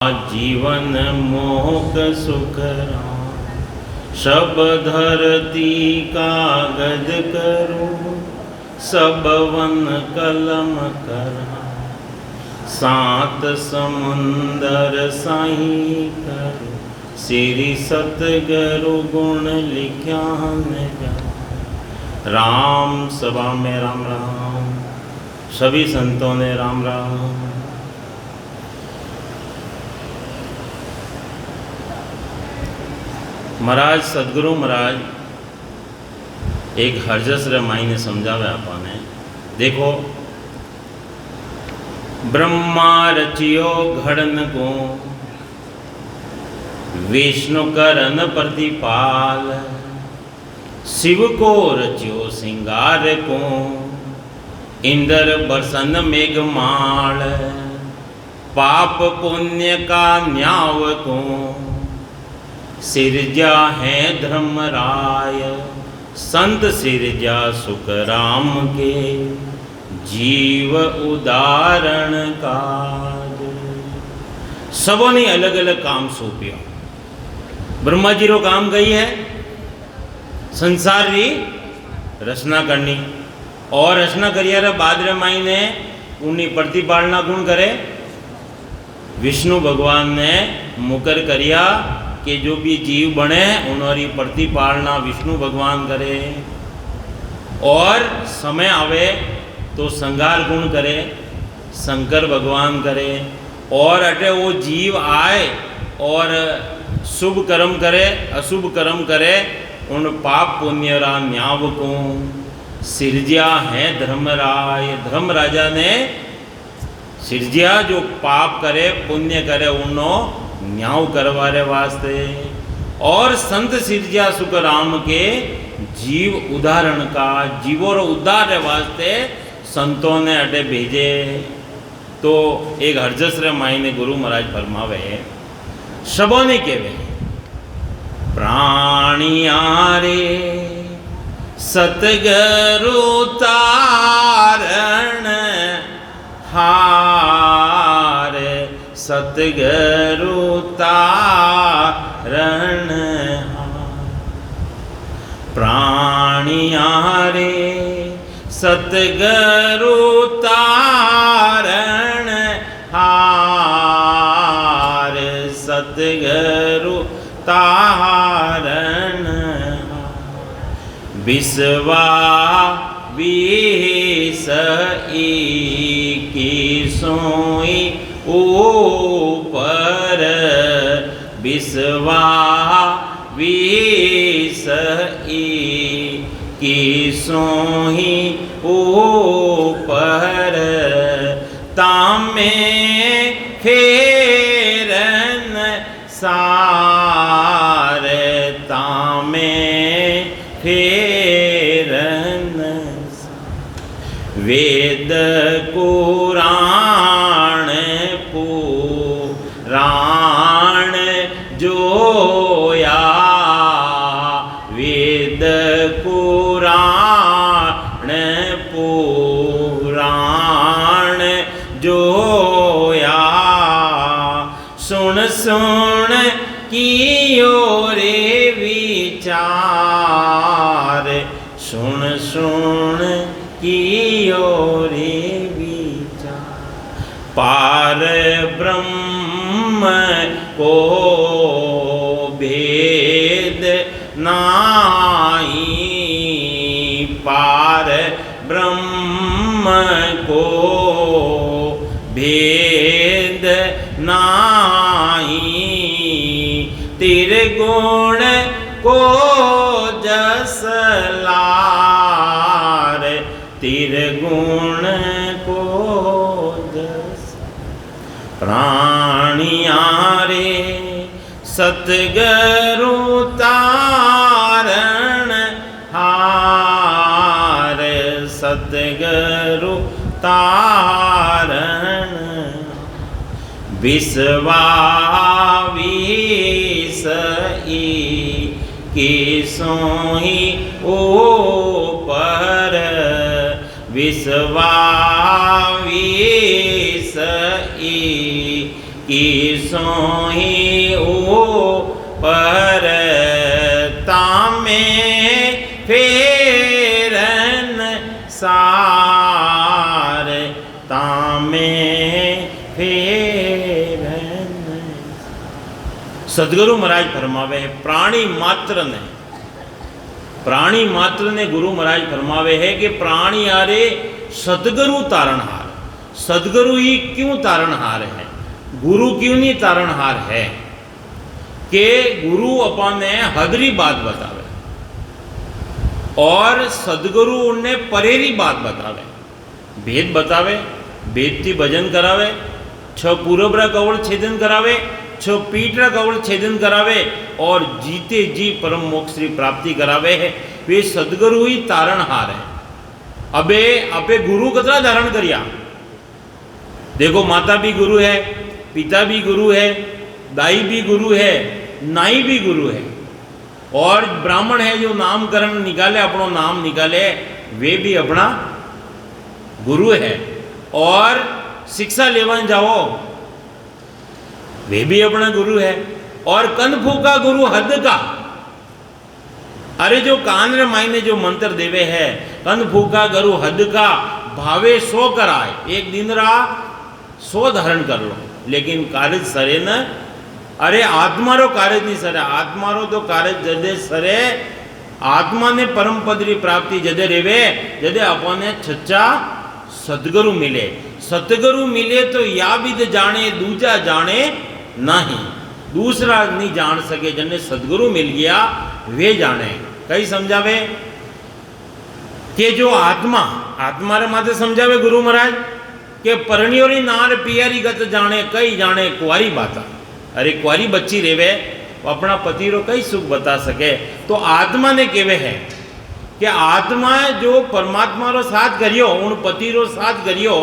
जीवन मोहक सुख सब धरती कागज करूं, सब वन कलम करा, सात समुंदर साई करूं, श्री सतगुरु गुण लिख्या न जा। राम सभा में राम राम, सभी संतों ने राम राम। महाराज सदगुरु महाराज एक हरजस रमाई ने समझावे आपने। देखो, ब्रह्मा रचियो घड़न को, विष्णु करन प्रतिपाल, शिव को रचियो सिंगार को, इंद्र बरसन मेघमाल, पाप पुण्य का न्याव को, सिरजा है धर्मराय, संत सिरजा सुख राम के, जीव उदाहरण काज। सबों ने अलग अलग काम सौंप्या। ब्रह्मा जी रो काम गई है संसार री रचना करनी, और रचना करिया बाद रे माई ने उन्नी प्रतिपालना गुण करे। विष्णु भगवान ने मुकर करिया कि जो भी जीव बने उनकी प्रतिपालना विष्णु भगवान करे, और समय आवे तो संगार गुण करे शंकर भगवान करे, और अटे वो जीव आए और शुभ कर्म करे अशुभ कर्म करे, उन पाप पुण्य रा न्याव को सिरजा है धर्मराय। धर्म राजा ने सिरजा, जो पाप करे पुण्य करे उन्नो न्याव करवारे वास्ते, और संत सिरजा सुख राम के, जीव उदाहरण का, जीवों रो उद्धार वास्ते संतों ने अटे भेजे। तो एक हरजस रे माई ने गुरु महाराज फरमावे, सबों ने केवे प्राणिया रे सतगुरु तारण हार, सतगुरु तारण हार। प्राणिया रे सतगुरु तारण हार, सतगुरु तारण हार। विश्वा विष की सोई ऊपर, विश्वा विष की सोही ऊपर, तामे फेरन सार, तामे फेरन सार। वेद कुरान पुराण जोया, वेद कुरान पुराण जोया, सुन सुन कियो रे विचार, सुन सुन कियो रे विचार। पार ब्रह्म को भेद नाई, पार ब्रह्म को भेद नाई, त्रिगुण को जस लार, त्रिगुण को जस। प्राणिया रे सतगुरु तारण हार, सतगुरु तारण। विश्वा विष की सोही ऊपर, विश्वा विष की सोही ऊपर तामे फेरन सार तामे फेरन। सदगुरु महाराज फरमावे है प्राणी मात्र ने गुरु महाराज फरमावे है कि प्राणी आरे सदगुरु तारणहार। सदगुरु ही क्यों तारणहार है, गुरु क्यों नहीं तारणहार है? कि गुरु अपने हदरी बात बतावे और सदगुरु उन्हें परेरी बात बतावे, भेद बतावे, भेद थी भजन करावे, छ पूरबरा कवड़ छेदन करावे, छ पीठरा कवड़ छेदन करावे और जीते जी परम मोक्ष की प्राप्ति करावे है। वे सदगुरु ही तारणहार है। अबे अपे गुरु कतरा धारण करिया। देखो माता भी गुरु है, पिता भी गुरु है, दाई भी गुरु है, नाई भी गुरु है और ब्राह्मण है जो नामकरण निकाले, अपना नाम निकाले, वे भी अपना गुरु है। और शिक्षा लेवन जाओ, वे भी अपना गुरु है। और कनफू का गुरु हद का, अरे जो कान रे मायने जो मंत्र देवे है, कनफू का गुरु हद का, भावे 100 कराए, एक दिन रा 100 धारण कर लो, लेकिन कार्य सरे न। अरे आत्मा रो कार्य नहीं सरे, आत्मा रो तो कार्य जदे सरे, आत्मा ने परम पद री प्राप्ति जदे रेवे, जदे अपने छच्चा सदगुरु मिले। सतगुरु मिले तो या विद जाने दूजा जाने नहीं, दूसरा नहीं जान सके। जने सदगुरु मिल गया वे जाने। कई समझावे कि जो आत्मा रे माथे समझावे गुरु महाराज के परणियोरी नार पियारी गत जाने, कई जाने कुआरी बाता। अरे कुआरी बच्ची रेवे अपना पति रो कई सुख बता सके। तो आत्मा ने केवे है कि आत्मा जो परमात्मा रो साथ करियो, उन पति रो साथ करियो,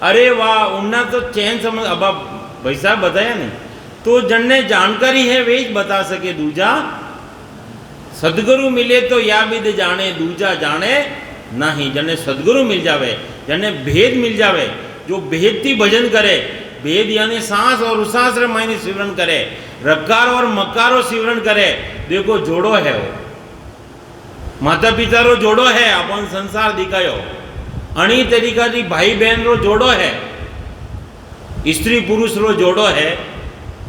अरे वाह उन्ना तो चैन समझ। अब भाई साहब बताया नहीं तो जन्ने जानकारी है वे बता सके। दूजा सदगुरु मिले तो या विद जाने दूजा जाने नहीं। जने सदगुरु मिल जावे, जने भेद मिल जावे, जो भेद थी भजन करे, भेद यानी सांस और उसास रे मायने सिमरन करे, रकार और मकारो सिमरन करे। देखो जोड़ो है वो, माता पिता रो जोड़ो है, अपन संसार दिखायो। अणी तरीका थी भाई बहन रो जोड़ो है, स्त्री पुरुष रो जोड़ो है,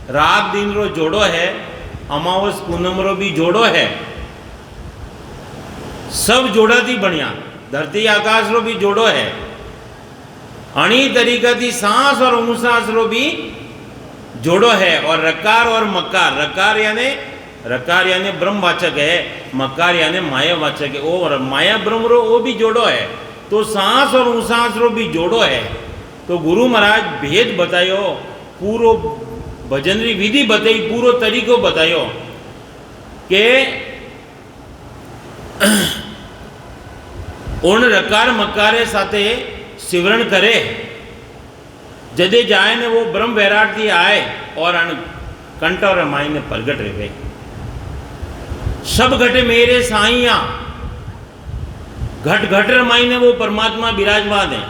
रात दिन रो जोड़ो है, अमावस पूनम रो भी जोड़ो है। सब जोड़ा थी बढ़िया, धरती आकाश रो भी जोड़ो है। अणी तरीका थी सांस और उसास रो भी जोड़ो है। और रकार और मकार, रकार यानी ब्रह्मवाचक है, मकार यानी मायावाचक है। और माया ब्रह्म रो वो भी जोड़ो है। तो सांस और उसास रो भी जोड़ो है। तो गुरु महाराज भेद बतायो, पूरो भजन री विधि बताई, पूरो तरीको बतायो के उन रकार मकारे साथे सिमरण करे, जदे जाए ने वो ब्रह्म वैराट थी आए और अन कंठ और माई ने प्रगट रहे। सब घटे मेरे साइया, घट घट रमाई ने वो परमात्मा विराजमान है।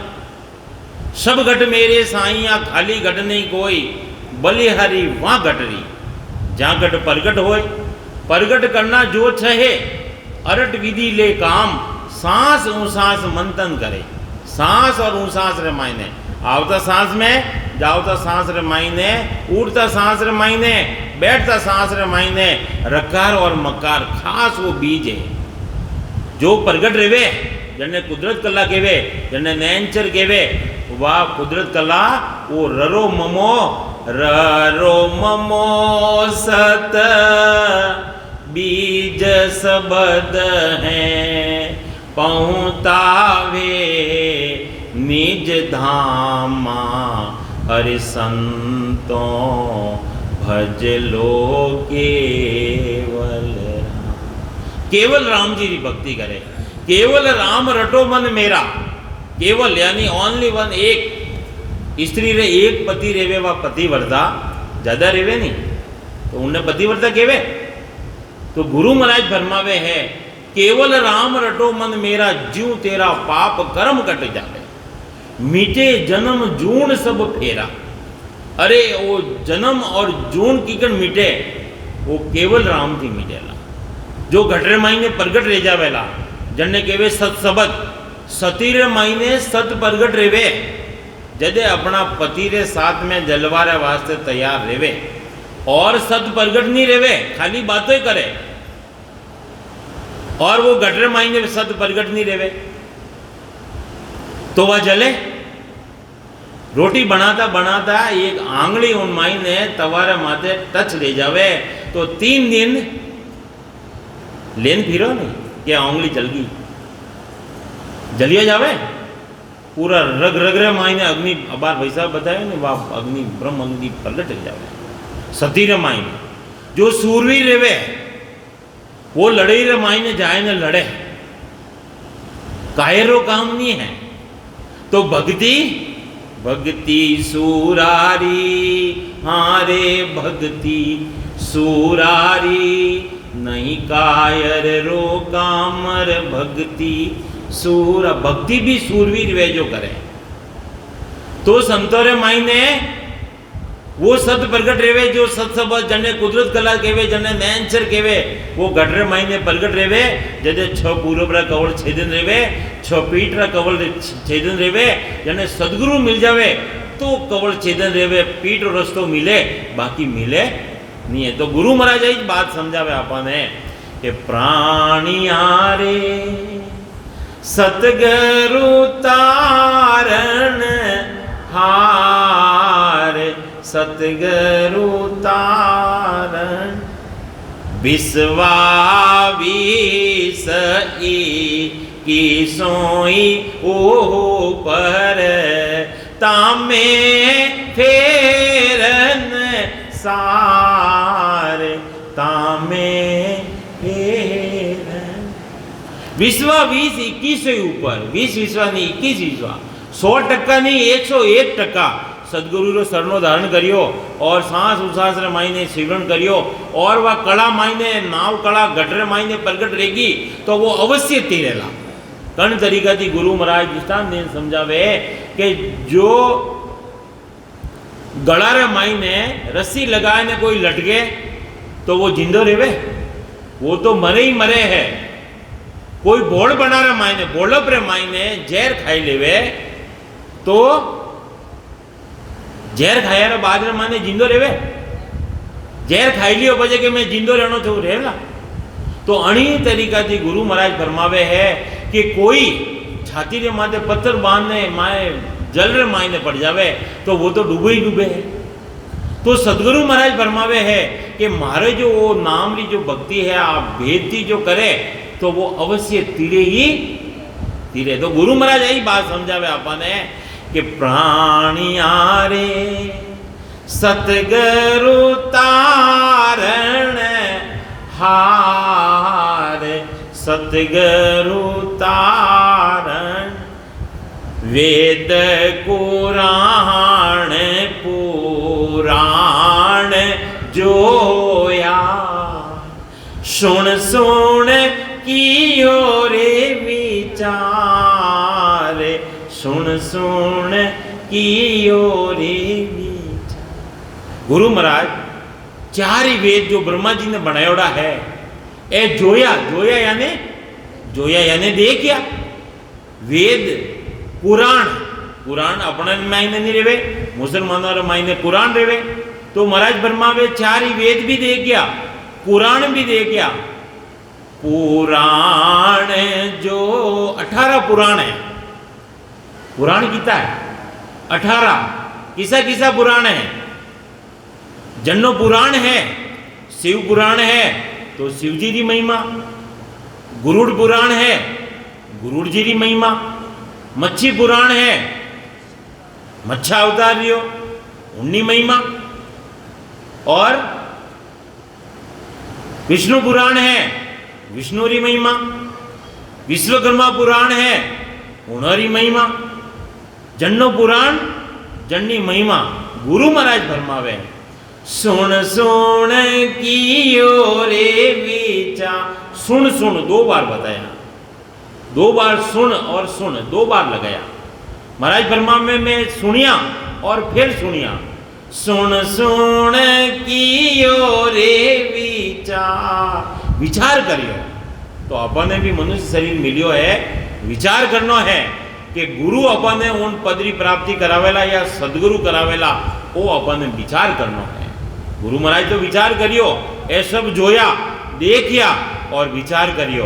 सब घट मेरे साइया, खाली घट नहीं कोई, बलिहारी वहां घटरी। जहां घट प्रगट होए, प्रगट करना जो छहे, अरट विधि ले काम, सांस उसास मंथन करे। सांस और उसास रे मायने, आवता सांस में, जावता सांस रे मायने, उड़ता सांस रे मायने, बैठता सांस रे मायने। रकार और मकार खास वो बीज है जो प्रगट रेवे, जने कुदरत कला केवे, जने नैनचर केवे। वाह कुदरत कला वो ररो ममो सत बीज सबद हैं, पहुँतावे निज धामा, हरि संतों भज लो केवल राम। केवल राम जी की भक्ति करे, केवल राम रटो मन मेरा। केवल यानी ओनली वन, एक स्त्री रे एक पति रेवे, वा पतिव्रता, ज्यादा रेवे नहीं तो उन्हें पतिव्रता केवे। तो गुरु महाराज फरमावे है केवल राम रटो मन मेरा, ज्यों तेरा पाप कर्म कट जावे, मीटे जन्म जूण सब फेरा। अरे वो जन्म और जून कीकण मीटे वो केवल राम थी मीटेला। जो घटरे माईने प्रगट रह जावेला जन्ने केवे सत सबद सतीरे माईने सत प्रगट रेवे। जदे अपना पति रे साथ में जलवारे वास्ते तैयार रेवे और सत प्रगट नहीं रेवे, खाली बातें करे और वो घटरे माईने सत प्रगट नहीं रेवे तो वह जले। रोटी बनाता बनाता एक आंगली उन माईने तवारे माथे टच ले जावे तो 3 दिन लेन फिरो नहीं कि आंगली जल गई, जलिया जावे पूरा रग रग रे माईने अग्नि अबार वैसा बताए ने वाह अग्नि ब्रह्म अग्नि पलट जावे। सतीर माईने जो सूरवीर रेवे वो लड़ाई रे माईने जाए ने लड़े, कायरो काम नहीं है। तो भक्ति भक्ति सुरारी हारे भक्ति सुरारी नहीं कायर रो कामर भक्ति सूर। भक्ति भी सूरवीर वे जो करे तो संतोरे माईने वो सत प्रगट रेवे जो सत सब जने कुदरत कला केवे जने नैनचर केवे वो घटरे माईने प्रगट रेवे। जदे 6 पूरबरा कवल छेदन रेवे 6 पीठरा कवल छेदन रेवे। जने सदगुरु मिल जावे तो कवल छेदन रेवे पीठ रस्तो मिले बाकी मिले नहीं है। तो गुरु महाराज ही बात समझावे आपने कि प्राणियारे सतगुरु तारण हार सतगुरु तारण विश्वाविस की सोई ओ पर तामे फेरन सार तामे फेरन। विश्वा 20 21 ऊपर 20 विश्वा नहीं 21 विश्वा 100% नहीं 101% सदगुरु रो सरनो धारण करियो और सांस उसास रे मायने सिमरण करियो और वह कला मायने नाव कला घटरे मायने प्रगट रहेगी तो वो अवश्य तीरेला। कण तरीका थी गुरु महाराज दृष्टांत ने समझावे कि जो गला रे मायने रस्सी लगाए ने कोई लटके तो वो जिंदो रेवे, वो तो मरे ही मरे है। कोई बोड़ बना रे मायने बोलप रे मायने जहर खाई लेवे तो जहर खाया रे बाद रे माने जिंदो रेवे। जहर खाई लियो बजे के मैं जिंदो रहनो छो रेला। तो अणी तरीका थी गुरु महाराज फरमावे है कि कोई छाती रे माथे पत्थर बांधने माए जल रे मायने पड़ जावे तो वो तो डूबे ही डूबे है। तो सदगुरु महाराज फरमावे है कि मारे जो वो नाम री जो भक्ति है आप भेदती जो करे तो वो अवश्य तीरे ही तीरे। तो गुरु महाराज यही बात समझावे आपने कि प्राणियारे सतगुरु तारण हार सतगुरु तारण वेद कुरान पुराण जोया सुन सुन कियो रे विचार सुन सुन कियो रे विचार। गुरु महाराज 4 ही वेद जो ब्रह्मा जी ने बनायोड़ा है ए जोया जोया यानी देखिया। वेद पुराण पुराण अपने मायने नहीं रेवे मुसलमानों रे मायने पुराण रेवे। तो महाराज फरमावे 4 ही वेद भी देख गया पुराण भी देख गया। पुराण जो 18 पुराण है, पुराण कितना है 18 किसा किसा पुराण है। जन्नो पुराण है शिव पुराण है तो शिव जी की महिमा, गुरुड़ पुराण है गुरुड़ जी की महिमा, मच्छी पुराण है मच्छा अवतार लियो उन्नी महिमा, और विष्णु पुराण है विष्णु री महिमा, विश्वकर्मा पुराण है उनरी महिमा, जन्नो पुराण जन्नी महिमा। गुरु महाराज फरमावे सुन सुन कियो रे विचार। सुन सुन 2 बार बताया, 2 बार सुन और सुन 2 बार लगाया। महाराज फरमावे मैं सुनिया और फिर सुनिया। सुन सुन कियो रे विचार करियो। तो अपने भी मनुष्य शरीर मिलियो है, विचार करनो है कि गुरु अपने उन पदरी प्राप्ति करावेला या सदगुरु करावेला, वो अपने विचार करनो है। गुरु महाराज तो विचार करियो, ये सब जोया देखिया और विचार करियो।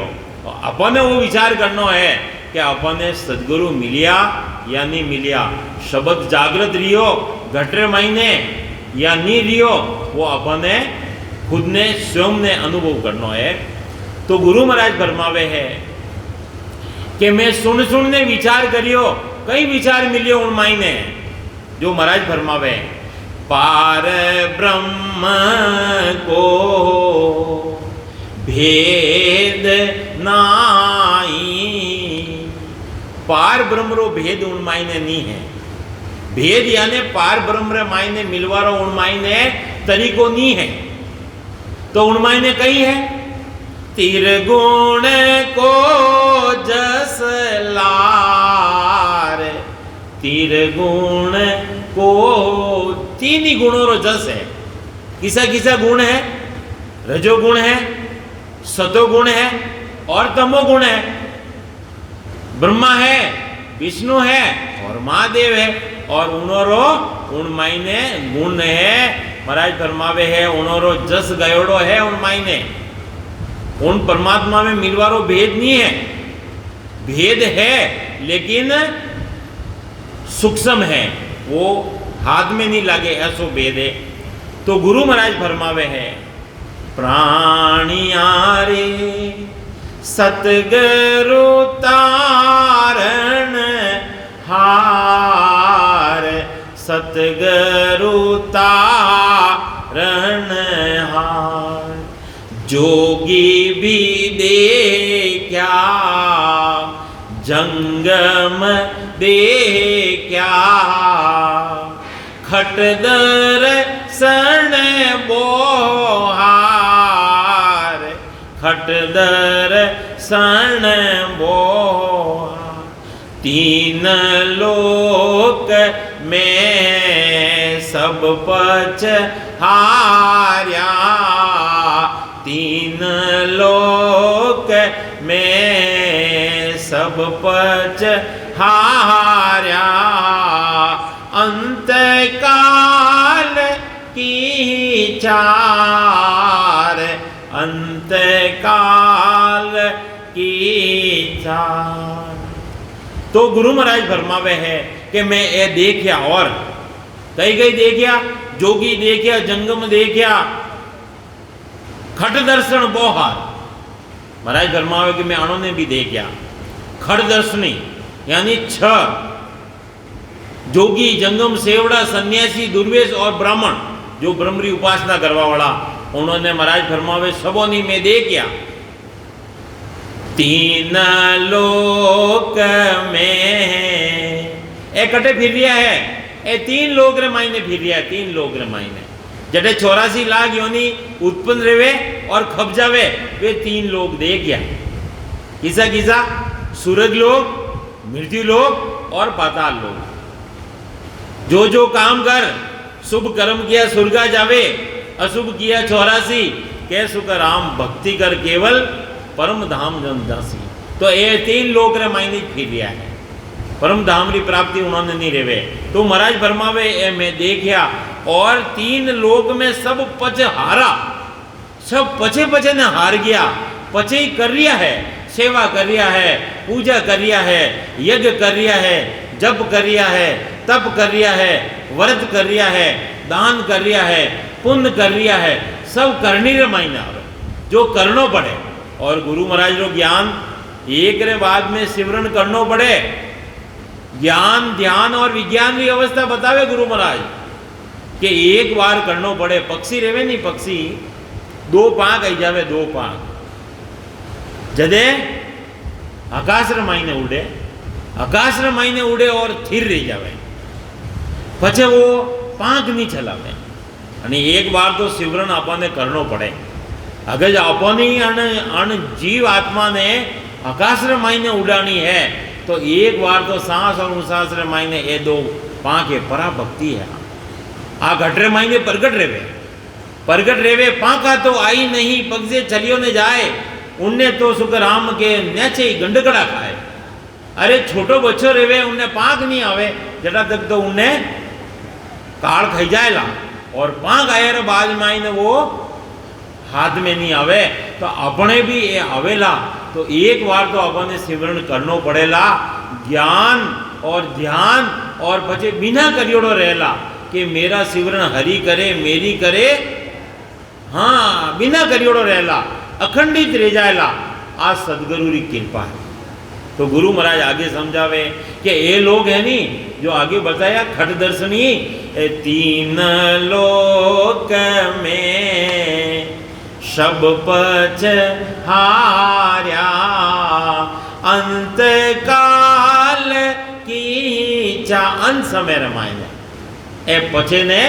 अपने वो विचार करनो है कि अपने सदगुरु मिलिया या नहीं मिलिया, शब्द जागृत रियो घटरे महीने या नहीं रियो, वो अपने खुद ने स्वयं ने अनुभव करनो है। तो गुरु महाराज फरमावे है कि मैं सुन सुन ने विचार करियो, कई विचार मिलियो उन मायने जो महाराज फरमावे, पार ब्रह्म को भेद नाई। पार ब्रह्म रो भेद उन मायने नहीं है। भेद यानी पार ब्रह्म रे मायने मिलवारो उन मायने तरीको नहीं है। तो उन मायने कई है, तिरगुण को जस लार। तिरगुण को तीन ही गुणों रो जस है। किसा किसा गुण है, रजोगुण है, सतोगुण है और तमोगुण है। ब्रह्मा है, विष्णु है और महादेव है, और उनोरो उन मायने गुण है। महाराज फरमावे है उनोरो जस गयोड़ो है उन मायने। उन परमात्मा में मिलवारो भेद नहीं है, भेद है लेकिन सूक्ष्म है, वो हाथ में नहीं लागे, ऐसो भेद है। तो गुरु महाराज फरमावे है, प्राणियारे सतगुरु तारण हार। सतगुरु तारण हार। जोगी भी देखा जंगम देखा। खटदर सण बोहार। खटदर सण बोहार। तीन लोक में सब पच हार्या। तीन लोक में सब पच हार्या। अंत काल की चार। अंत काल की चार। तो गुरु महाराज फरमावे है कि मैं ये देखिया, और कई कई देखिया, जोगी देखिया, जंगम देखिया, खट दर्शन बोहार। महाराज फरमावे कि मैं अणु ने भी देखिया। खट दर्शनी यानी 6 जोगी, जंगम, सेवड़ा, सन्यासी, दुर्वेश और ब्राह्मण जो ब्रह्मरी उपासना करवा वाला, उन्होंने महाराज फरमावे सबोनी में देखिया। तीन लोक में कटे फिर रिया है, ए 3 लोक रे मायने फिर रिया है। 3 लोक रे मायने जटे 84 लाख योनि उत्पन्न रेवे और खप जावे, वे 3 लोग देख गया। किसा किसा सूरज लोग, मृत्यु लोग और पाताल लोग। जो जो काम कर, शुभ कर्म किया स्वर्गा जावे, अशुभ किया 84 के सुख राम भक्ति कर केवल परम धाम जन जासी। तो ये 3 लोक रे मायने फिर रिया है। परम धाम री प्राप्ति उन्होंने नहीं रेवे। तो महाराज फरमावे ए मैं देखिया, और 3 लोक में सब पच हारा। सब पचे पचे ने हार गया। पचे ही कर रिया है, सेवा कर रिया है, पूजा कर रिया है, यज्ञ कर रिया है, जप कर रिया है, तप कर रिया है, व्रत कर रिया है, दान कर रिया है, पुण्य कर रिया है। सब करनी रे मायना जो करनो पड़े। और गुरु महाराज रो ज्ञान एक रे बाद में सिमरन करनो पड़े। ज्ञान, ध्यान और विज्ञान की अवस्था बतावे गुरु महाराज कि एक बार करनो पड़े। पक्षी रेवे नहीं, पक्षी 2 पांख आई जावे, 2 पांख जदे आकाश रे मायने उड़े, आकाश रे मायने उड़े और थिर रही जावे, पछे वो पांख नहीं चलावे। અને એક વાર તો સિમરન આપણને કરનો પડે। अगर अपनी अण जीव आत्मा ने आकाश रे मायने उड़ानी है तो एक बार तो सांस और उसास रे मायने ये 2 पांख है, पराभक्ति है। आ घटरे मायने प्रगट रेवे पाका तो आई नहीं पगजे चलियो ने जाए उनने तो सुख राम के न्याचे ही गंडकड़ा खाए। अरे छोटो बच्चो रेवे उनने पाक नहीं आवे जटा तक तो उनने काल खाई जाएला और पाक आया बाद में वो हाथ में नहीं आवे। तो अपने भी ये आवेला तो एक बार तो अपने सिमरण करनो पड़ेला ज्ञान और ध्यान और पछे बिना करियोड़ो रहेला कि मेरा सिमरण हरि करे मेरी करे। हाँ बिना करियोड़ो रहेला अखंडित रह जाएला आ सदगुरु री कृपा है। तो गुरु महाराज आगे समझावे कि ये लोग है नी जो आगे बताया खट दर्शनी तीन लोक में सब पच हार्या अंत काल की चा अंत समय रमाया ए पचे ने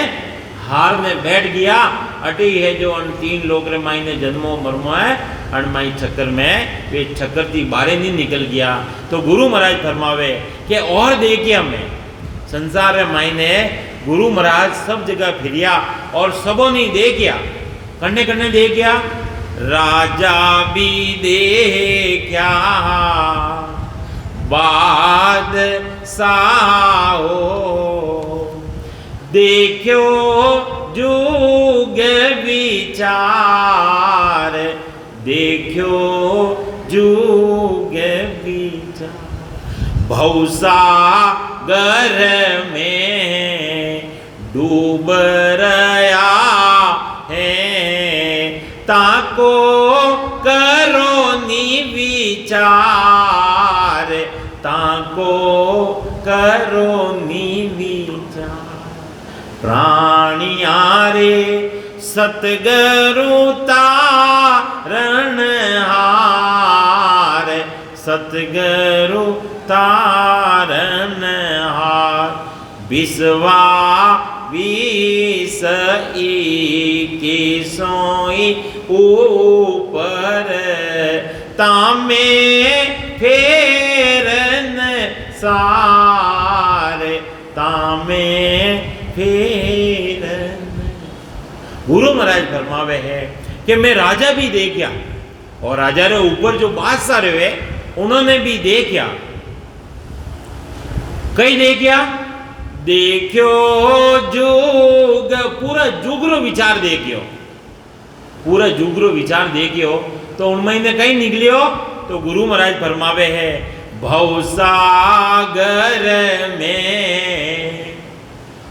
हार में बैठ गया अटी है जो अन तीन लोग रे मायने जन्मों मरमो है अणमाई चक्कर में वे चक्कर थी बारे नहीं निकल गया। तो गुरु महाराज फरमावे कि और देखिए हमें संसार रे मायने गुरु महाराज सब जगह फिरिया और सबो नहीं देखिया कन्ने कन्ने देखिया राजा भी देखा बाद साहो देखो जुग विचार देखो जुग विचार भवसागर में डूब रहा है ताको करो नी विचार ताको करो नी विचार प्राणियारे सतगुरु तारणहार सतगुरु तारणहार विश्वा विस की सोई ऊपर तामे फेरन सारे तामे फेरन। गुरु महाराज फरमावे है कि मैं राजा भी देखा और राजा रे ऊपर जो बादशाह रहे उन्होंने भी देखा। कई देखा देखो जुग पूरा जुगरो विचार देखियो पूरा जुगरो विचार देखियो तो उनमें कहीं निकलियो तो गुरु महाराज फरमावे है भवसागर में।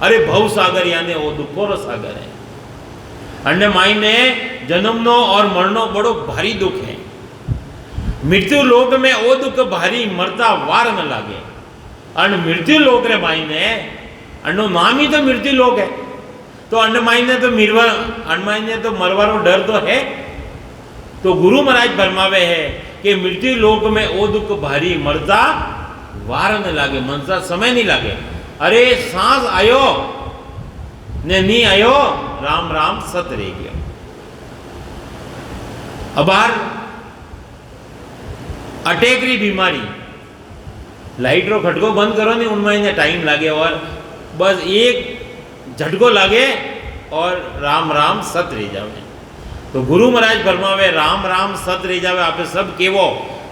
अरे भवसागर यानी वो दुखों रो सागर है अन्य मायने जन्मनो और मरनो बड़ो भारी दुख है। मृत्यु लोक में वो दुख भारी मरता वार न लागे अन मृत्यु लोक रे मायने अन्नो नाम ही तो मृत्यु लोक है तो अन्न मायने तो मायने तो मरवारो डर तो है। तो गुरु महाराज फरमावे है कि मृत्यु लोक में वो दुख भारी मरता वार न लागे मनसा समय नहीं लागे। अरे सांस आयो ने नहीं आयो राम राम सत रह गया। अबार अटेकरी बीमारी लाइट रो खटको बंद करो नहीं उनमें टाइम लागे और बस एक झटको लागे और राम राम सत रह जावे। तो गुरु महाराज फरमावे राम राम सत रह जावे आपे सब केवो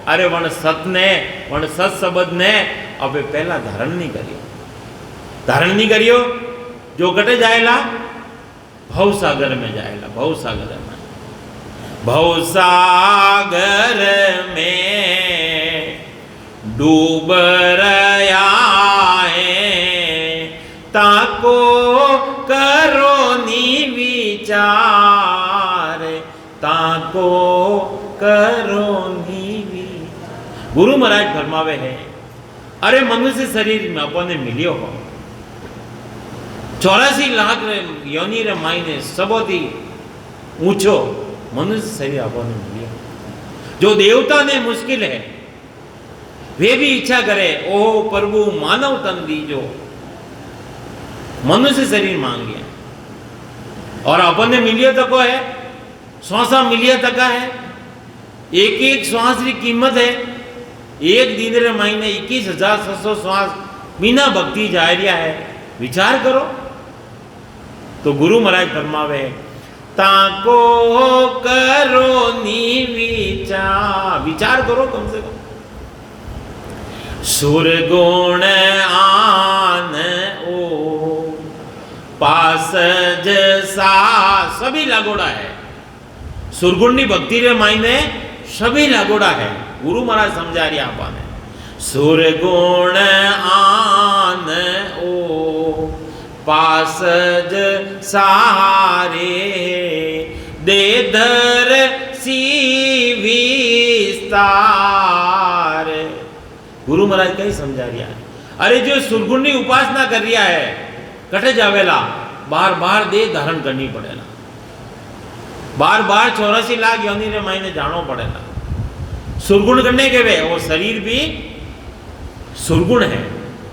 अरे वण सत ने वण सत शब्द ने आपे पहला धारण नहीं करियो जो कटे जाएला भवसागर में जाएला भवसागर में डूब रहा है ताको करो नी विचार ताको करो नी विचार। गुरु महाराज फरमावे है अरे मनुष्य शरीर में अपने मिलियो हो 84 लाख योनि रे मायने सबोथी ऊंचो मनुष्य शरीर अपने मिलियो। जो देवता ने मुश्किल है वे भी इच्छा करे ओ प्रभु मानव तन दीजो मनुष्य शरीर मांग लिया और अपने मिलियो तक है श्वासा मिलिया तक है एक एक श्वास की कीमत है एक दिन रे महीने 21,700 श्वास बिना भक्ति जा रहा है। विचार करो तो गुरु महाराज फरमावे ताको करो नी विचार, विचार करो कम से कम। सुर गुण आन ओ पासज सा, सभी लागोड़ा है। सुरगुण भक्ति रे मायने सभी लागोड़ा है। गुरु महाराज समझा रही आपने। सुर गुण आन ओ पासज सारे दे धर सी विस्तार। गुरु महाराज कहीं समझा रिया है। अरे जो सुरगुण उपासना कर रिया है कटे जावेला, बार बार दे धारण करनी पड़ेला, बार बार 84 लाख योनि रे मायने जानो पड़ेला। सुरगुण करने के वे वो शरीर भी सुरगुण है।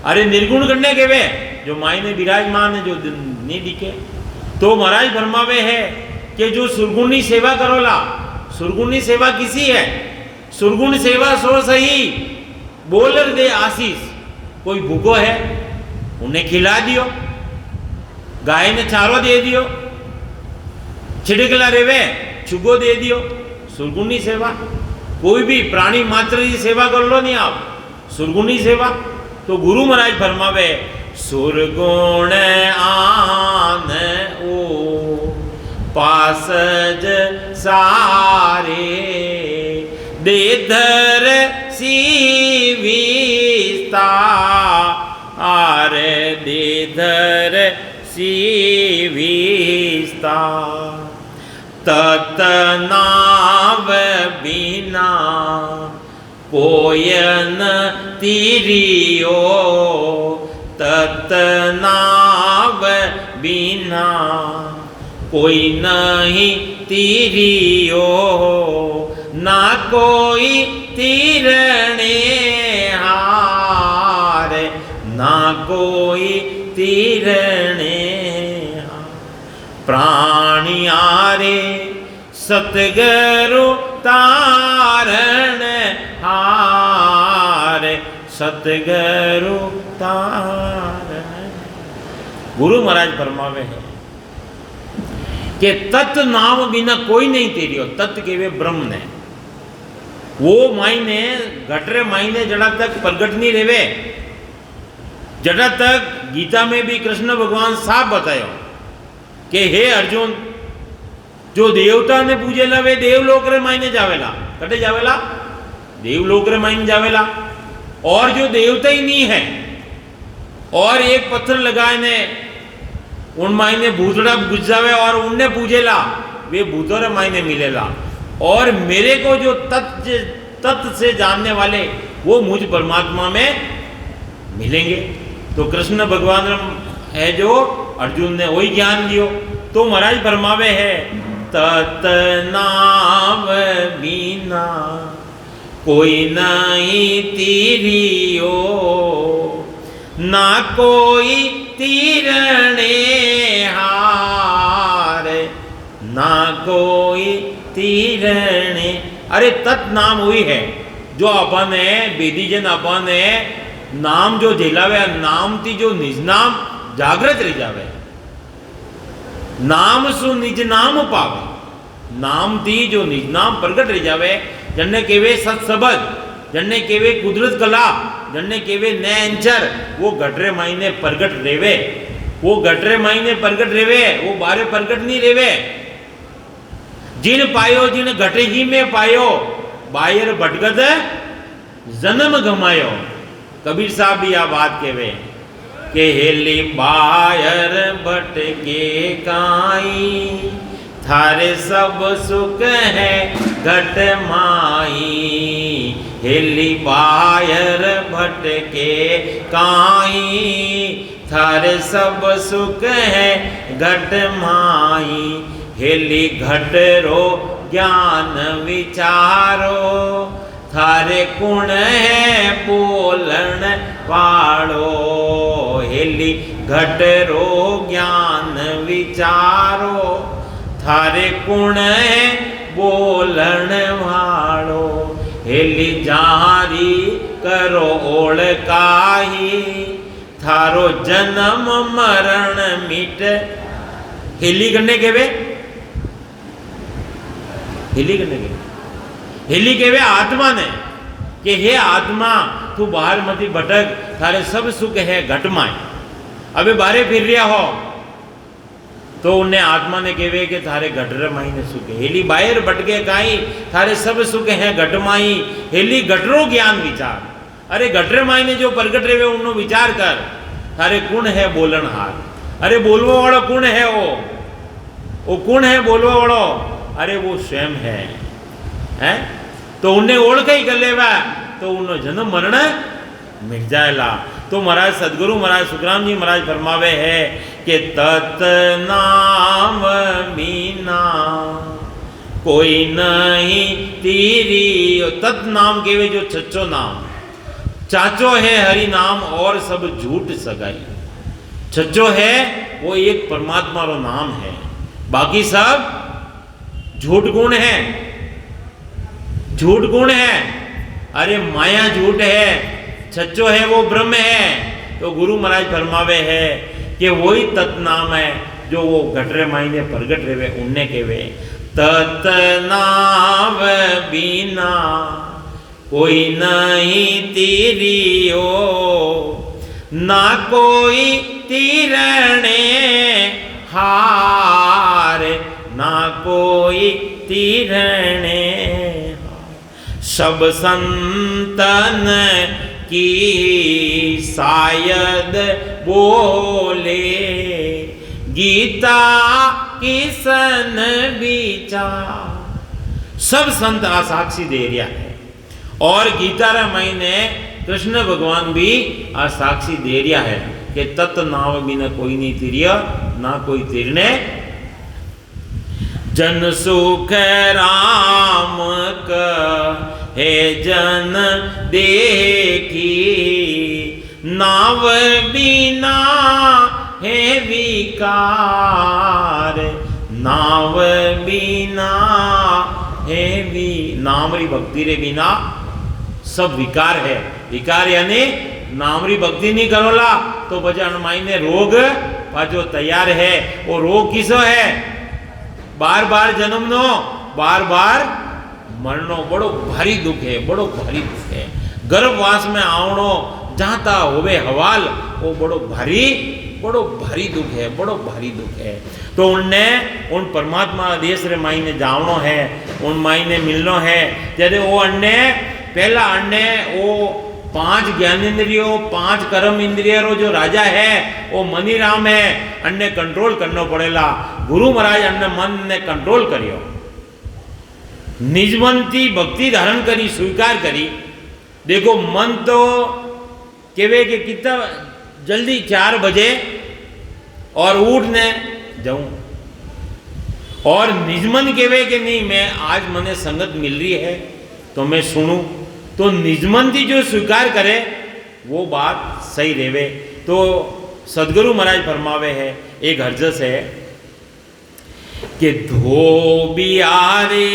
अरे निर्गुण करने के वे जो मायने विराजमान है, जो नहीं दिखे। तो महाराज फरमावे है कि जो सुरगुणी सेवा करोला, सुरगुणी सेवा किसी है, सुरगुण सेवा सो सही बोलर दे आशीष। कोई भूखो है उन्हें खिला दियो, गाय ने चारो दे दियो, छिड़कला रेवे छुगो दे दियो, सुरगुणी सेवा। कोई भी प्राणी मात्र की सेवा कर लो नहीं आप, सुरगुणी सेवा। तो गुरु महाराज फरमावे सुरगुण आन ओ पासज सारे दे धर सी विस्तार, दे धर सी विस्तार। तत नाव बिना कोयन तिरियो, तत नाव बिना कोई नहीं तिरियो, ना कोई तिरने हार, ना कोई तिरने हार। प्राणियारे सतगुरु तारण हार, सतगुरु तारण। गुरु महाराज फरमावे है कि तत् नाम बिना कोई नहीं तेरियो। तत् के वे ब्रह्म ने वो मायने घटरे मायने जड़ा तक प्रगट नहीं रेवे, जड़ा तक गीता में भी कृष्ण भगवान साफ बतायो कि हे अर्जुन जो देवता ने पूजेला वे देवलोक रे मायने जावेला, कटे जावेला देवलोक रे मायने जावेला। और जो देवता ही नहीं है और एक पत्थर लगाए ने उन मायने भूतड़ा घुस जावे और उनने पूजेला वे भूतों रे मायने मिलेला। और मेरे को जो तत्व से जानने वाले वो मुझ परमात्मा में मिलेंगे। तो कृष्ण भगवान है जो अर्जुन ने वही ज्ञान दियो। तो महाराज फरमावे है तत् नाम बिना कोई नहीं तिरियो, ना कोई तिरने हार, ना कोई तिरने। अरे तत् नाम हुई है जो अपन है बेदीजन अपन है नाम जो झेलावे, नाम थी जो निज नाम जागृत रह जावे, नाम सु निज नाम पावे। नाम थी जो निज नाम प्रगट रह जावे, जन्ने केवे सत्सबद, जन्ने केवे कुदरत कला, जन्ने केवे नैंचर, वो घटरे मायने प्रगट रेवे, वो घटरे मायने प्रगट रेवे, वो बारे प्रगट नहीं रेवे। जिन पायो जिन घटे ही में पायो, बायर भटकत जन्म गमायो। कबीर साहब भी यह बात कहवे के हेली बायर भटके काई, थारे सब सुख है घट माई। हेली बायर भटके काई, थारे सब सुख है घट माई। हेली घट रो ज्ञान विचारो, थारे कुण है बोलन वाड़ो। हेली घट रो ज्ञान विचारो, थारे कुण है बोलन वाड़ो। हेली जारी करो ओळ काही, थारो जन्म मरण मिट हेली करने केवे, हेली करने केवे, हेली केवे आत्मा ने कि हे आत्मा तू बाहर मती भटक, थारे सब सुख है घट माय। अबे बारे फिर रिया हो तो उन्हें आत्मा ने केवे कि थारे घटरे माई ने सुख है। हेली बाहर भटके काई, थारे सब सुख है घट माई। हेली घटरो ज्ञान विचार, अरे घटरे माई ने जो प्रगट रहे उन्नो विचार कर, थारे कुण है बोलन हार। अरे बोलवा वाला कुण है वो कुण है बोलवा वालो, अरे वो स्वयं है, हैं? तो उन्हें ओळख ही कर लेवा तो उन्नो जन्म मरण मिट जाएला। तो महाराज सदगुरु महाराज सुखराम जी महाराज फरमावे है कि तत नाम मीना कोई नहीं तीरी। तत नाम केवे जो सच्चो नाम, चाचो है हरि नाम और सब झूठ सगाई। सच्चो है वो एक परमात्मा रो नाम है, बाकी सब झूठ गुण है, झूठ गुण है। अरे माया झूठ है, सच्चो है वो ब्रह्म है। तो गुरु महाराज फरमावे है कि वही तत् नाम है जो वो घटरे मायने प्रगट रहे उनने केवे तत् नाम बिना कोई नहीं तीरियो, ना कोई तीरणे हार, ना कोई तीरणे हार। सब संतन की शायद बोले, गीता किसन विचार। सब संत आ साक्षी दे रिया है और गीता रामायण ने कृष्ण भगवान भी आ साक्षी दे रिया है कि तत् नाम बिना कोई नहीं तीरिया, ना कोई तीरने। जन सुख राम का है जन देखी, नाव बिना है विकार, नाव बिना है भी। नामरी भक्ति रे बिना सब विकार है। विकार यानी नामरी भक्ति नहीं करोला तो बजान मायने रोग पाजो तैयार है। वो रोग किसो है? बार बार जन्म नो, बार बार मरनो। बड़ो भारी दुख है, बड़ो भारी दुख है। गर्भवास में आवनो जाता होवे हवाल, वो बड़ो भारी दुख है, बड़ो भारी दुख है। तो उनने उन परमात्मा देश रे मायने जावनो है, उन मायने मिलनो है। जैसे वो अन्ने पहला अन्ने वो 5 ज्ञानेन्द्रियों 5 कर्म इंद्रिय रो जो राजा है वो मनीराम है, अन्ने कंट्रोल करनो पड़ेला। गुरु महाराज अन्ने मन ने कंट्रोल करियो, निजमनती भक्ति धारण करी, स्वीकार करी। देखो मन तो केवे कि कितना जल्दी 4 बजे और उठने जाऊं, और निजमन केवे कि नहीं मैं आज मने संगत मिल रही है तो मैं सुनूं। तो निजमन थी जो स्वीकार करे वो बात सही रेवे। तो सदगुरु महाराज फरमावे है एक हरजस है कि धोबियारे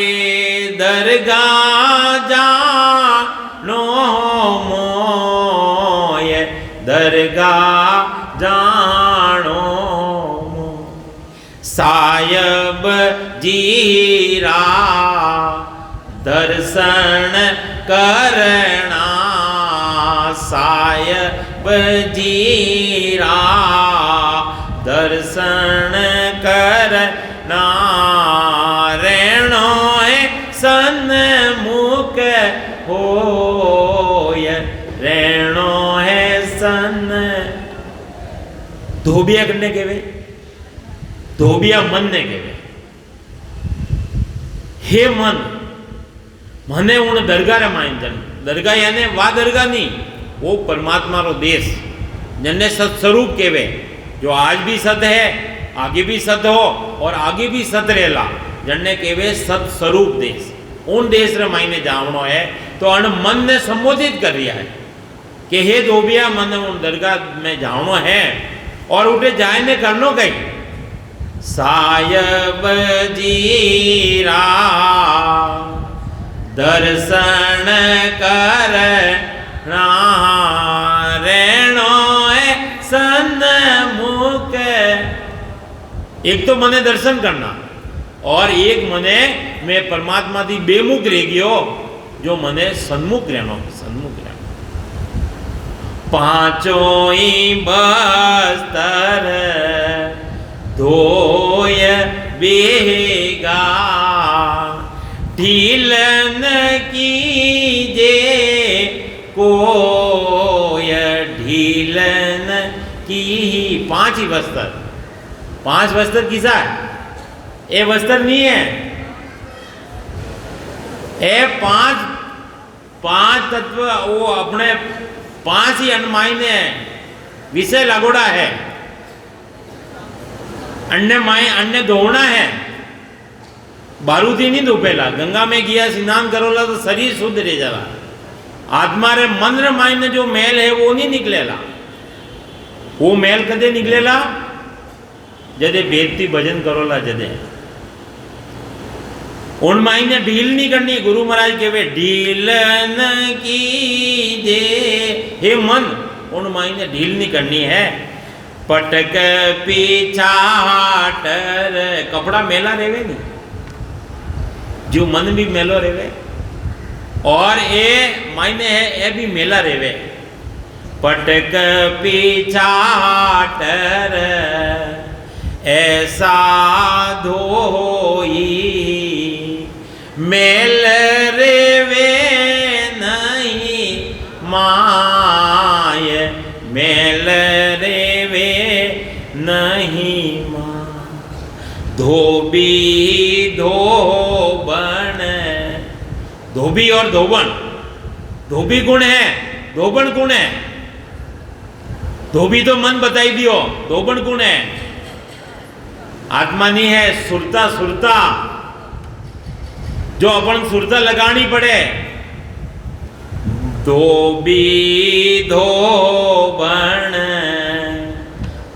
दरगाह जानो मोय, दरगाह जानो सायब जीरा दर्शन करना, सायब जीरा दर्शन करना। रेणो है सन्मुख होय, रेणो है सन। धोबिया करने के वे, धोबिया मन ने केवे हे मन मने उन दरगाह रे माइन जन। दरगाह यानी वा दरगाह नहीं, वो परमात्मा रो देश जन्ने सत्स्वरूप केवे, जो आज भी सत है, आगे भी सत हो और आगे भी सत रहेला, जन्ने केवे सत्स्वरूप देश। उन देश रे मायने जावनो है। तो अन मन ने संबोधित कर रिया है कि हे धोबिया मन उन दरगाह में जावनो है और उठे जाए ने करनो कहीं सायब जीरा दर्शन करना। रेणो सन्मुख एक तो मने दर्शन करना और एक मने मैं परमात्मा थी बेमुख रह गयो, जो मने सन्मुख रहना, सन्मुख रहना। पांचों ही बस्तर धोय बेगा, ढीलन कीजे कोय ढीलन की। पांच ही वस्त्र, पांच वस्त्र किसा है? ये वस्त्र नहीं है, ये पांच तत्व वो अपने पांच ही अनमायने विषय लागोड़ा है। अन्य धोना है, बारूदी नहीं धोपेला। गंगा में गया स्नान करोला तो शरीर शुद्ध रह जाला, आत्मा रे मन रे मायने जो मैल है वो नहीं निकलेला। वो मैल कदे निकलेला? जदे बेदती भजन करोला जदे। उन मायने ढील नहीं करनी। गुरु महाराज कहवे ढीलन की जे, हे मन उन मायने ढील नहीं करनी है। पटक पीछाटर, कपड़ा मेला रेवे नहीं, जो मन भी मेलो रेवे, और ये मायने है ये भी मेला रेवे। पटक पीछाटर ऐसा धोई, मेल रेवे नहीं माय, मेल रेवे नहीं माँ। धोबी धोबन, धोबी और धोबन, धोबी गुण है, धोबन गुण है। धोबी तो मन बताई दियो, धोबन गुण है, आत्मा नहीं है। सुरता सुरता जो अपन सुरता लगानी पड़े। धोबी धोबन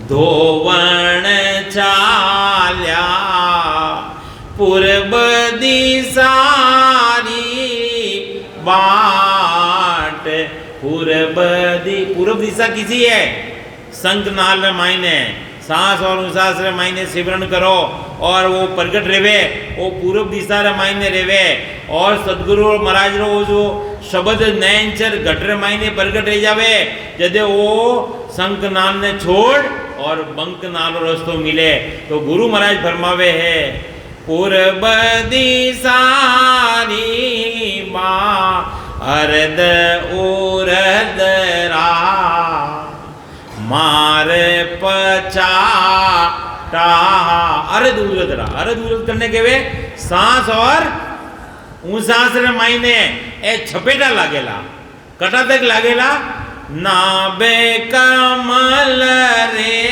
धोबन चाल्या, पूर्व दिसारी बाट। पूर्व दिशा किसी है? संत नाल मायने सांस और उसास रे मायने सिमरन करो और वो प्रगट रेवे, वो पूर्व दिशा रे मायने रेवे। और सदगुरु महाराज रो जो शब्द नयनचर घट रे मायने प्रगट रह जावे, जदे वो संक नाम ने छोड़ और बंक नालो रस्तो मिले। तो गुरु महाराज फरमावे है पूर्व दिशारी माँ अरद उरद रा, मार पचाटा। अरद उरद रा, अरद उरद करने के वे सांस और ऊंसास रे मायने ए छपेटा लागेला, कटा तक लागेला। नाबे कमल रे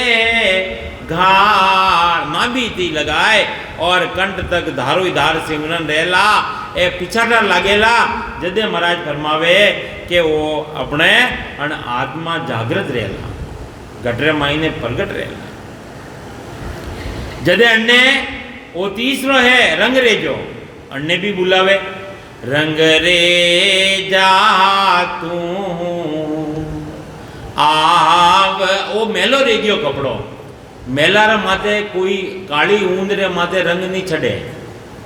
घार, नाभि थी लगाए और कंठ तक धारो धार सिमरन रहेला, ए पिछाटा लागेला। जदे महाराज फरमावे के वो अपने अन आत्मा जागृत रहेला, गटरे मायने प्रगट रहेला। जदे अन्ने वो तीसरो है रंग रेजो, अन्ने भी बुलावे रंग रे जा तू आव। वो मेलो रे गयो कपड़ो, मेला रे माथे कोई काली ऊंद रे माथे रंग नहीं छड़े,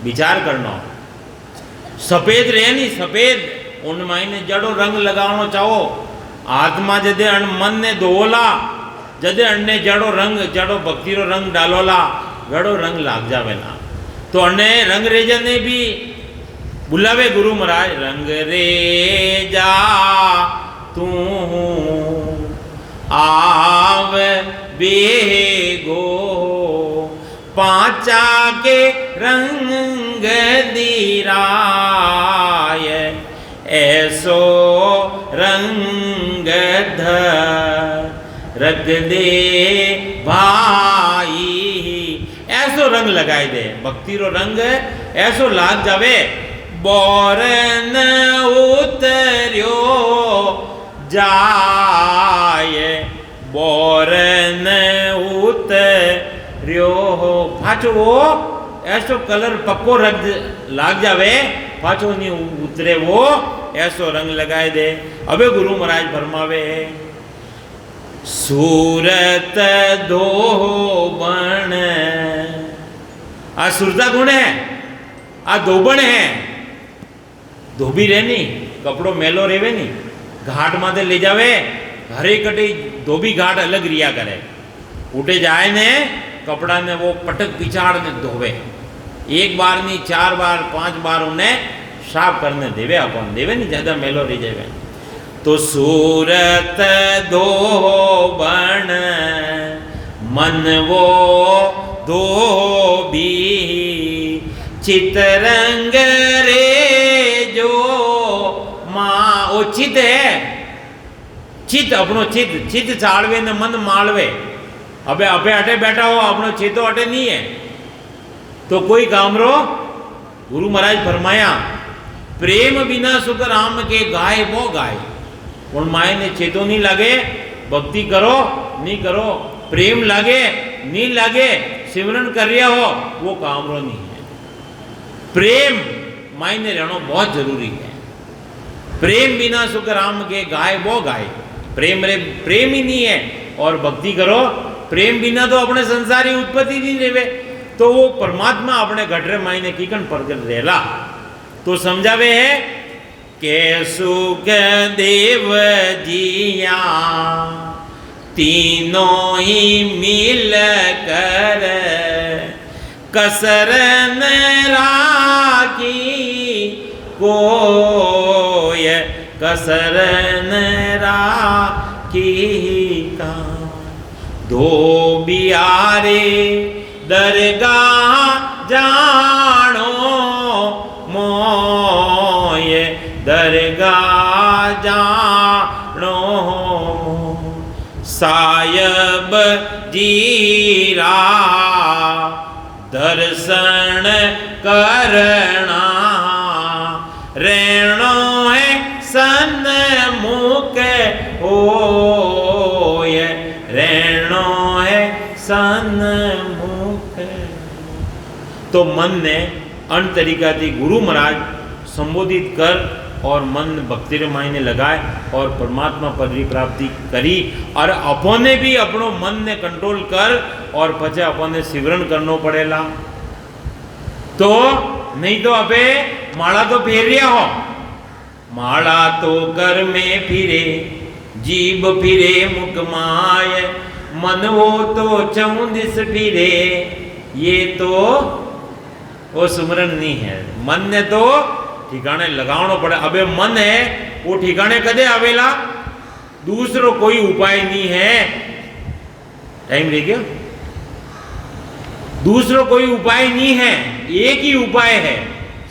विचार करना। सफेद रहे नहीं, सफेद उन मायने जड़ो रंग लगावनो चाहो। आत्मा जदे अण मन ने धोला, जदे अन्ने जड़ो रंग जड़ो भक्ति रो रंग डालोला, गड़ो रंग लाग जावेला। तो अन्ने रंग रेजा ने भी बुलावे गुरु महाराज रंग रे जा तू आव बेगो, पांचा के रंग दीराय ऐसो रंग धर रख दे भाई। ऐसो रंग लगाए दे, भक्ति रो रंग ऐसो लाग जावे। बोरन उतरियो जाय, बोरन उतरियो पाछो वो ऐसो कलर पक्को रंग लाग जावे, पाछो नहीं उतरे वो ऐसो रंग लगाए दे। अबे गुरु महाराज फरमावे सूरत धोबन आ सुरता गुण है, आ धोबण है। धोबी रहे नहीं, कपड़ो मेलो रेवे नहीं, घाट माथे ले जावे, हरे कटे धोबी घाट अलग रिया करे, उठे जाए ने कपड़ा ने वो पटक पिछाड़ ने धोवे, एक बार नहीं 4 बार 5 बार उन्हें साफ करने देवे, अपन देवे नहीं ज्यादा मेलो रह जावे। तो सूरत धोबण मन वो धोबी, चितरंग रे जो माँ, वो चित है, चित अपनो चित, चित चाड़वे ने मन मालवे। अबे अबे अटे बैठा हो, अपनो चितो अटे नहीं है तो कोई काम रो। गुरु महाराज फरमाया प्रेम बिना सुख राम के गाय वो गाय। उन माए ने चेतो नहीं लगे, भक्ति करो नहीं करो, प्रेम लगे नहीं लगे, सिमरन कर रहा हो वो काम रो नहीं है। प्रेम मायने रहना बहुत जरूरी है। प्रेम बिना सुख राम के गाय वो गाय। प्रेम रे प्रेम ही नहीं है और भक्ति करो, प्रेम बिना तो अपने संसारी उत्पत्ति नहीं रेवे, तो वो परमात्मा अपने घटरे मायने कीकन प्रगट रेला। तो समझावे है के सुख देव जिया तीनों ही मिल कर कसर न राखी कोय कसर न राखी का। धोबियारे दरगाह जानो मोय दरगाह जानो सायब जीरा दर्शन करना रेणो है सन्मुख होय रेणो है सन्मुख। तो मन ने अन तरीका थी गुरु महाराज संबोधित कर और मन भक्ति रे मायने लगाए और परमात्मा पद की प्राप्ति करी। और अपने भी अपनो मन ने कंट्रोल कर और पचे अपने सिमरन करनो पड़ेला। तो नहीं तो अबे माला तो फेर रिया हो, माला तो कर में फिरे जीभ फिरे मुख माय मन वो तो चौंदिस फिरे। ये तो वो सुमरन नहीं है। मन ने तो ठिकाने लगावनो पड़े। अबे मन है वो ठिकाने कदे आवेला, दूसरो कोई उपाय नहीं है। टाइम रह गया। दूसरो कोई उपाय नहीं है, एक ही उपाय है।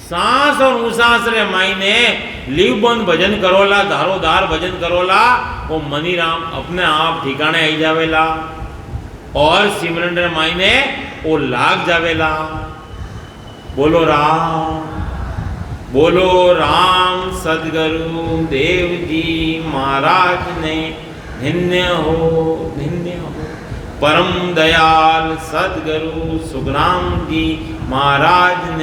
सांस और उसास रे मायने लीव बंद भजन करोला, धारोधार भजन करोला, वो मनी राम अपने आप ठिकाने आई जावेला और सिमरन रे मायने वो लाग जावेला। बोलो राम, बोलो राम सदगुरु देव जी महाराज ने धन्य हो, धन्य हो। परम दयाल सदगुरु सुखराम जी महाराज ने